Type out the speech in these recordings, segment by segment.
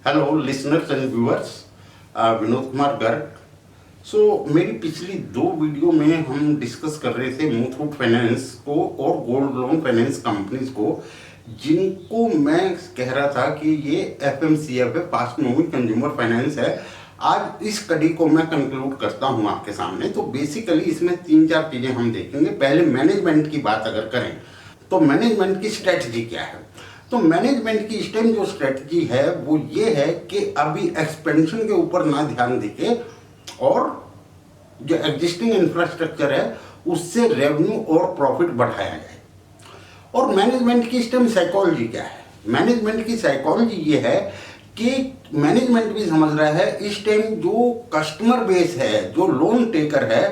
Hello listeners and viewers, Vinod Kumar Garg. मेरी पिछली 2 video में हम डिस्कस कर रहे थे मुथूट फाइनेंस को और गोल्ड लोन फाइनेंस कंपनीज को, जिनको मैं कह रहा था कि ये एफएमसीएफ है, फास्ट मूविंग कंज्यूमर फाइनेंस है। आज इस कड़ी को मैं कंक्लूड करता हूँ आपके सामने। तो बेसिकली इसमें 3-4 चीज़ें हम देखेंगे। पहले मैनेजमेंट की बात अगर करें तो मैनेजमेंट की स्ट्रेटजी क्या है। तो मैनेजमेंट की इस टाइम जो स्ट्रेटजी है वो ये है कि अभी एक्सपेंशन के ऊपर ना ध्यान देके और जो एग्जिस्टिंग इंफ्रास्ट्रक्चर है उससे रेवेन्यू और प्रॉफिट बढ़ाया जाए। और मैनेजमेंट की इस टाइम साइकोलॉजी क्या है? मैनेजमेंट की साइकोलॉजी ये है कि मैनेजमेंट भी समझ रहा है इस टाइम जो कस्टमर बेस है, जो लोन टेकर है,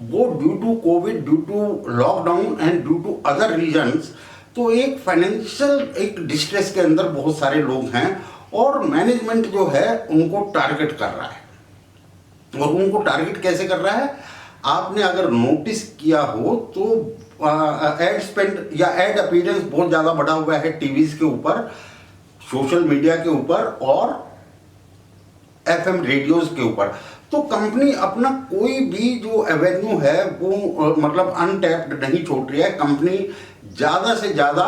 वो due to Covid, due to lockdown and due to other reasons, तो एक फाइनेंशियल एक डिस्ट्रेस के अंदर बहुत सारे लोग हैं और मैनेजमेंट जो है उनको टारगेट कर रहा है। और उनको टारगेट कैसे कर रहा है? आपने अगर नोटिस किया हो तो एड स्पेंड या एड अपीयरेंस बहुत ज़्यादा बढ़ा हुआ है टीवीज के ऊपर, सोशल मीडिया के ऊपर और एफएम रेडियोज के ऊपर। तो कंपनी अपना कोई भी जो एवेन्यू है वो मतलब अनटैप्ड नहीं छोड़ रही है। कंपनी ज़्यादा से ज़्यादा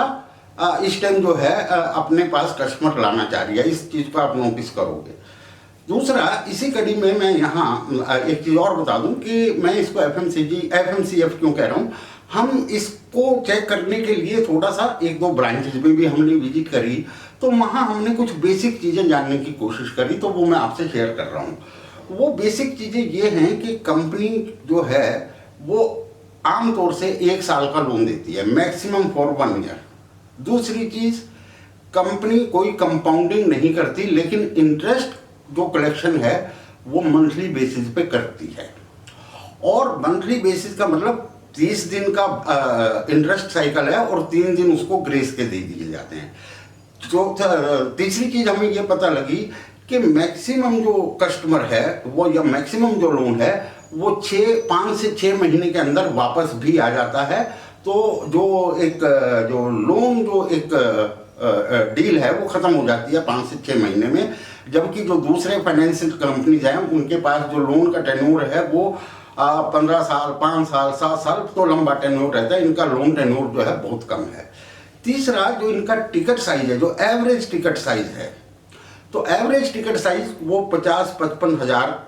इस टाइम जो है अपने पास कस्टमर लाना चाह रही है। इस चीज़ को आप नोटिस करोगे। दूसरा, इसी कड़ी में मैं यहाँ एक चीज़ और बता दूं कि मैं इसको एफएमसीएफ क्यों कह रहा हूँ। हम इसको चेक करने के लिए थोड़ा सा 1-2 ब्रांचेज में भी हमने विजिट करी, तो वहाँ हमने कुछ बेसिक चीज़ें जानने की कोशिश करी, तो वो मैं आपसे शेयर कर रहा हूँ। वो बेसिक चीज़ें ये हैं कि कंपनी जो है वो आमतौर से 1 साल का लोन देती है, मैक्सिमम फॉर 1 ईयर। दूसरी चीज़, कंपनी कोई कंपाउंडिंग नहीं करती, लेकिन इंटरेस्ट जो कलेक्शन है वो मंथली बेसिस पे करती है। और मंथली बेसिस का मतलब 30 दिन का इंटरेस्ट साइकिल है और 3 दिन उसको ग्रेस के दे दिए जाते हैं। तो तीसरी चीज़ हमें ये पता लगी कि मैक्सिमम जो कस्टमर है वो या मैक्सिमम जो लोन है वो 5 से 6 महीने के अंदर वापस भी आ जाता है। तो जो लोन जो एक डील है वो ख़त्म हो जाती है 5 से 6 महीने में। जबकि जो दूसरे फाइनेंशियल कंपनीज हैं उनके पास जो लोन का टेन्योर है वो 15 साल, 5 साल, 7 साल तो लंबा टेन्योर रहता है। इनका लोन टेन्योर जो है बहुत कम है। तीसरा, जो इनका टिकट साइज है, जो एवरेज टिकट साइज है, तो एवरेज टिकट साइज वो 50-55 हज़ार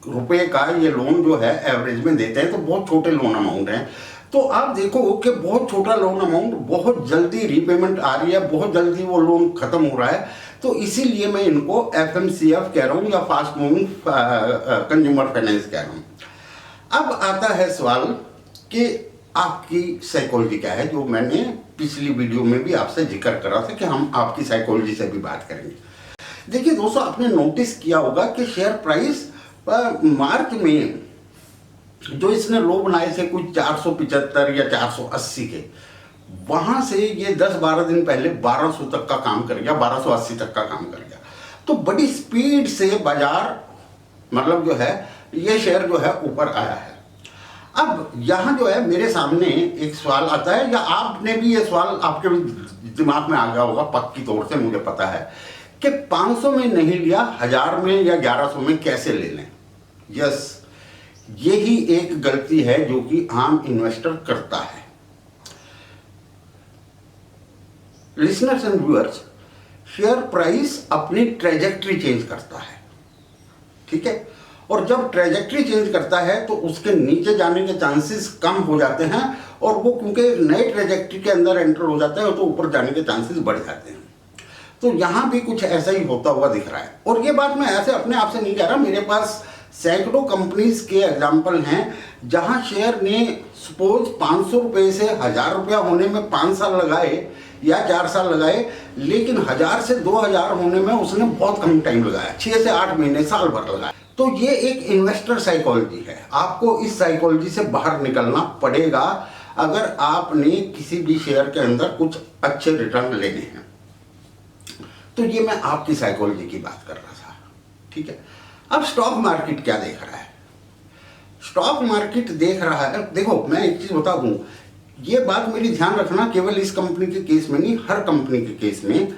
रुपये का ये लोन जो है एवरेज में देते हैं। तो बहुत छोटे लोन अमाउंट हैं। तो आप देखो कि बहुत छोटा लोन अमाउंट, बहुत जल्दी रीपेमेंट आ रही है, बहुत जल्दी वो लोन खत्म हो रहा है। तो इसीलिए मैं इनको एफएमसीएफ कह रहा हूँ या फास्ट मूविंग कंज्यूमर फाइनेंस कह रहा हूँ। अब आता है सवाल कि आपकी साइकोलॉजी क्या है, जो मैंने पिछली वीडियो में भी आपसे जिक्र करा था कि हम आपकी साइकोलॉजी से भी बात करेंगे। देखिए दोस्तों, आपने नोटिस किया होगा कि शेयर प्राइस मार्च में जो इसने लो बनाए थे कुछ 475 या 480 के, वहां से ये 10-12 दिन पहले 1200 तक का काम कर गया, 1280 तक का काम कर गया। तो बड़ी स्पीड से बाजार मतलब जो है ये शेयर जो है ऊपर आया है। अब यहाँ जो है मेरे सामने एक सवाल आता है, या आपने भी ये सवाल आपके दिमाग में आ गया होगा पक्की तौर से, मुझे पता है कि 500 में नहीं लिया, 1000 में या 1100 में कैसे ले लें। यस, यही एक गलती है जो कि आम इन्वेस्टर करता है। Listeners and viewers, share price अपनी ट्रेजेक्ट्री चेंज करता है, ठीक है। और जब ट्रेजेक्ट्री चेंज करता है तो उसके नीचे जाने के चांसेस कम हो जाते हैं, और वो क्योंकि नए ट्रेजेक्ट्री के अंदर एंटर हो जाता है तो ऊपर जाने के चांसेस बढ़ जाते हैं। तो यहाँ भी कुछ ऐसा ही होता हुआ दिख रहा है। और ये बात मैं ऐसे अपने आप से नहीं कह रहा, मेरे पास सैकड़ों कंपनीज के एग्जाम्पल हैं जहाँ शेयर ने सपोज 500 रुपये से 1000 रुपया होने में 5 साल लगाए या 4 साल लगाए, लेकिन 1000 से 2000 होने में उसने बहुत कम टाइम लगाया, 6 से 8 महीने, साल भर लगाया। तो ये एक इन्वेस्टर साइकोलॉजी है। आपको इस साइकोलॉजी से बाहर निकलना पड़ेगा अगर आपने किसी भी शेयर के अंदर कुछ अच्छे रिटर्न लेने हैं। तो ये मैं आपकी साइकोलॉजी की बात कर रहा था, ठीक है। अब स्टॉक मार्केट क्या देख रहा है? स्टॉक मार्केट देख रहा है, देखो मैं एक चीज बता दूं, ये बात मेरी ध्यान रखना, केवल इस कंपनी के केस में नहीं, हर कंपनी के केस में,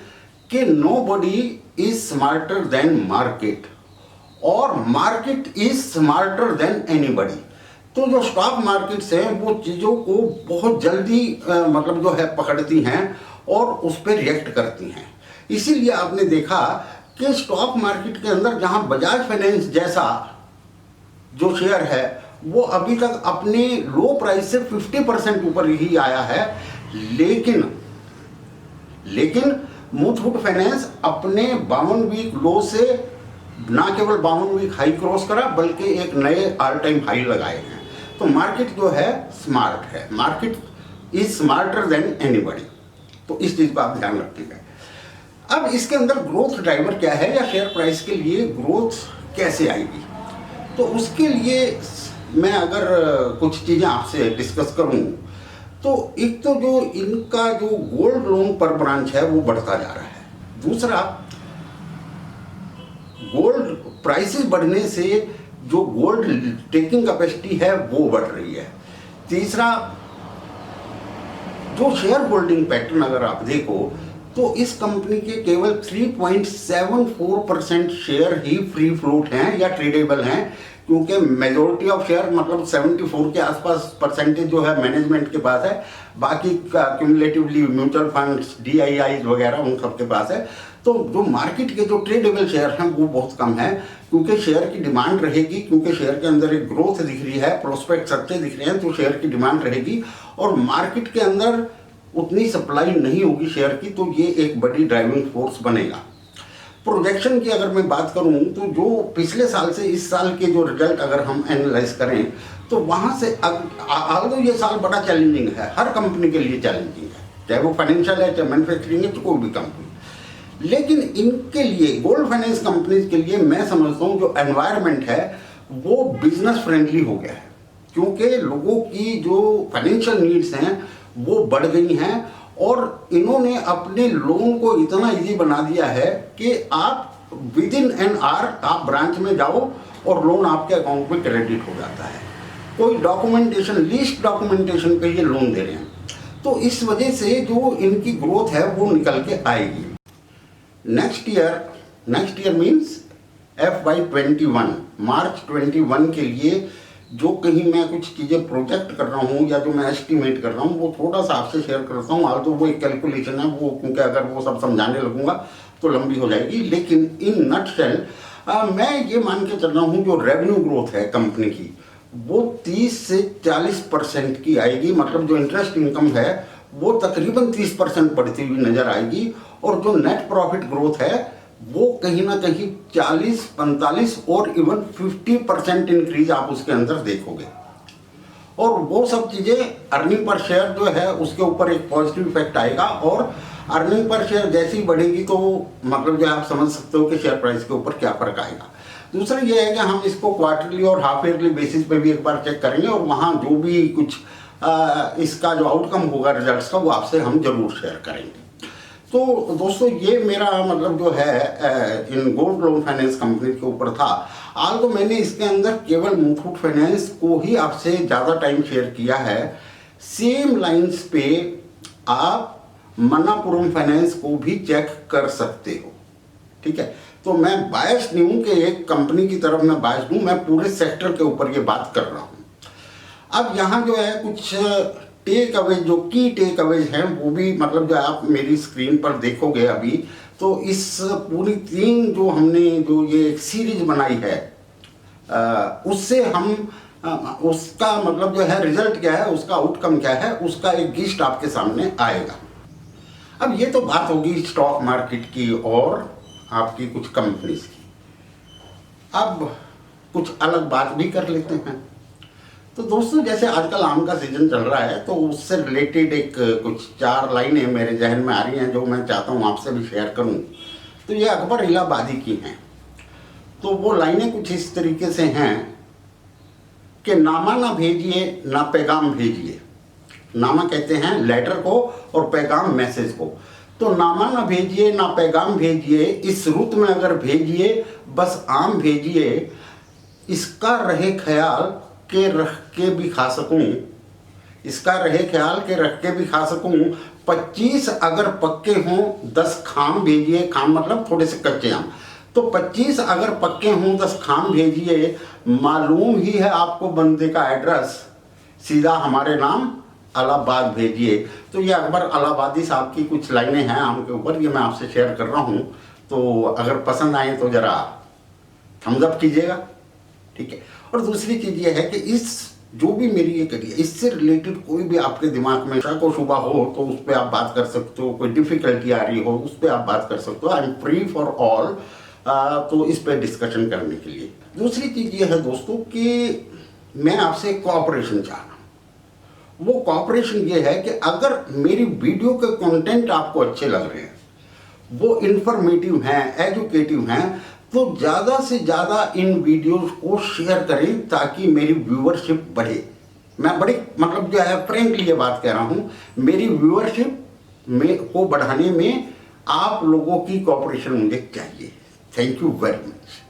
कि nobody is smarter than market और market is smarter than anybody. तो जो स्टॉक मार्केट्स हैं वो चीज़ों को बहुत जल्दी मतलब जो है पकड़ती हैं और उस पर रिएक्ट करती हैं। इसीलिए आपने देखा कि स्टॉक मार्केट के अंदर जहां बजाज फाइनेंस जैसा जो शेयर है वो अभी तक अपने लो प्राइस से 50% ऊपर ही आया है, लेकिन मुथूट फाइनेंस अपने 52 वीक लो से ना केवल 52 वीक हाई क्रॉस करा बल्कि एक नए ऑल टाइम हाई लगाए हैं। तो मार्केट जो है स्मार्ट है, market is smarter than anybody. तो इस चीज का आप ध्यान रखिएगा। अब इसके अंदर ग्रोथ ड्राइवर क्या है या शेयर प्राइस के लिए ग्रोथ कैसे आएगी, तो उसके लिए मैं अगर कुछ चीजें आपसे डिस्कस करूं तो एक तो जो इनका जो गोल्ड लोन पर ब्रांच है वो बढ़ता जा रहा है। दूसरा, गोल्ड प्राइसेस बढ़ने से जो गोल्ड टेकिंग कैपेसिटी है वो बढ़ रही है। तीसरा, जो शेयर होल्डिंग पैटर्न अगर आप देखो तो इस कंपनी के केवल 3.74% शेयर ही फ्री फ्लोट हैं या ट्रेडेबल हैं, क्योंकि मेजोरिटी ऑफ शेयर मतलब 74 के आसपास परसेंटेज जो है मैनेजमेंट के पास है, बाकी क्यूमुलेटिवली म्यूचुअल फंड्स, DIIs वगैरह उन सब के पास है। तो जो मार्केट के जो ट्रेडेबल शेयर हैं वो बहुत कम है, क्योंकि शेयर की डिमांड रहेगी, क्योंकि शेयर के अंदर एक ग्रोथ दिख रही है, प्रोस्पेक्ट अच्छे दिख रहे हैं, तो शेयर की डिमांड रहेगी और मार्केट के अंदर उतनी सप्लाई नहीं होगी शेयर की, तो ये एक बड़ी ड्राइविंग फोर्स बनेगा। प्रोजेक्शन की अगर मैं बात करूं तो जो पिछले साल से इस साल के जो रिजल्ट अगर हम एनालाइज करें तो वहां से तो ये साल बड़ा चैलेंजिंग है, हर कंपनी के लिए चैलेंजिंग है, चाहे वो फाइनेंशियल है, चाहे मैन्युफैक्चरिंग है, तो कोई भी कंपनी। लेकिन इनके लिए, गोल्ड फाइनेंस कंपनीज के लिए मैं समझता हूँ जो एनवायरनमेंट है वो बिजनेस फ्रेंडली हो गया है, क्योंकि लोगों की जो फाइनेंशियल नीड्स हैं वो बढ़ गई हैं और इन्होंने अपने लोन को इतना इजी बना दिया है कि आप विद इन एन आवर आप ब्रांच में जाओ और लोन आपके अकाउंट में क्रेडिट हो जाता है। कोई डॉक्यूमेंटेशन, लीस्ट डॉक्यूमेंटेशन पे ये लोन दे रहे हैं। तो इस वजह से जो इनकी ग्रोथ है वो निकल के आएगी। नेक्स्ट ईयर मीन्स FY21 मार्च 21 के लिए जो कहीं मैं कुछ चीज़ें प्रोजेक्ट कर रहा हूँ या जो मैं एस्टिमेट कर रहा हूँ वो थोड़ा सा आपसे शेयर करता हूँ। तो वो एक कैलकुलेशन है, वो क्योंकि अगर वो सब समझाने लगूंगा तो लंबी हो जाएगी। लेकिन इन नटशेल मैं ये मान के चल रहा हूँ जो रेवेन्यू ग्रोथ है कंपनी की वो 30 से 40% की आएगी। मतलब जो इंटरेस्ट इनकम है वो तकरीबन 30% बढ़ती हुई नजर आएगी और जो नेट प्रॉफिट ग्रोथ है वो कहीं ना कहीं 40, 45 और इवन 50% इंक्रीज आप उसके अंदर देखोगे। और वो सब चीज़ें अर्निंग पर शेयर जो है उसके ऊपर एक पॉजिटिव इफेक्ट आएगा और अर्निंग पर शेयर जैसी ही बढ़ेगी तो मतलब जो आप समझ सकते हो कि शेयर प्राइस के ऊपर क्या फर्क आएगा। दूसरा ये है कि हम इसको क्वार्टरली और हाफ ईयरली बेसिस पे भी एक बार चेक करेंगे और वहाँ जो भी कुछ इसका जो आउटकम होगा रिजल्ट्स का वो आपसे हम जरूर शेयर करेंगे। तो दोस्तों ये मेरा मतलब जो है in gold loan finance company के ऊपर था। आज तो मैंने इसके अंदर केवल मुथूट फाइनेंस को ही आपसे ज़्यादा टाइम शेयर किया है। सेम लाइंस पे आप मन्नापुरम फाइनेंस को भी चेक कर सकते हो, ठीक है। तो मैं बायस नहीं हूँ कि एक कंपनी की तरफ मैं बायस हूँ, मैं पूरे सेक्टर के ऊपर ये बात कर रहा हूँ। अब यहाँ जो है कुछ टेक अवेज, जो की टेक अवेज हैं वो भी मतलब जो आप मेरी स्क्रीन पर देखोगे अभी, तो इस पूरी 3 जो हमने जो ये एक सीरीज बनाई है उससे हम उसका मतलब जो है रिजल्ट क्या है, उसका आउटकम क्या है, उसका एक लिस्ट आपके सामने आएगा। अब ये तो बात होगी स्टॉक मार्केट की और आपकी कुछ कंपनीज की। अब कुछ अलग बात भी कर लेते हैं। तो दोस्तों जैसे आजकल आम का सीजन चल रहा है तो उससे रिलेटेड एक कुछ 4 लाइनें मेरे जहन में आ रही हैं जो मैं चाहता हूँ आपसे भी शेयर करूँ। तो ये अकबर इलाहाबादी की हैं। तो वो लाइनें कुछ इस तरीके से हैं कि नामा ना भेजिए ना पैगाम भेजिए। नामा कहते हैं लेटर को और पैगाम मैसेज को। तो नामा ना भेजिए ना पैगाम भेजिए, इस रुत में अगर भेजिए बस आम भेजिए, इसका रहे ख्याल के रख के भी खा सकूं, इसका रहे ख्याल के रख के भी खा सकूं, 25 अगर पक्के हों 10 खाम भेजिए, खाम मतलब थोड़े से कच्चे आम। तो 25 अगर पक्के हों 10 खाम भेजिए। मालूम ही है आपको बंदे का एड्रेस, सीधा हमारे नाम इलाहाबाद भेजिए। तो ये अकबर इलाहाबादी साहब की कुछ लाइनें हैं आम के ऊपर, ये मैं आपसे शेयर कर रहा हूँ। तो अगर पसंद आए तो ज़रा थम्स अप कीजिएगा, ठीक है। और दूसरी चीज़ ये है कि इस जो भी मेरी ये करिए, इससे रिलेटेड कोई भी आपके दिमाग में शक और शुबा हो तो उस पर आप बात कर सकते हो। कोई डिफिकल्टी आ रही हो उस पर आप बात कर सकते हो। I am free for all, तो इस पर डिस्कशन करने के लिए। दूसरी चीज़ ये है दोस्तों कि मैं आपसे कोऑपरेशन चाह रहा हूँ। वो कोऑपरेशन ये है कि अगर मेरी वीडियो के कंटेंट आपको अच्छे लग रहे हैं, वो इंफॉर्मेटिव हैं, एजुकेटिव हैं, तो ज़्यादा से ज़्यादा इन वीडियोस को शेयर करें ताकि मेरी व्यूअरशिप बढ़े। मैं बड़ी मतलब जो है फ्रेंकली ये बात कह रहा हूँ, मेरी व्यूअरशिप को बढ़ाने में आप लोगों की कोऑपरेशन मुझे चाहिए। Thank you very much.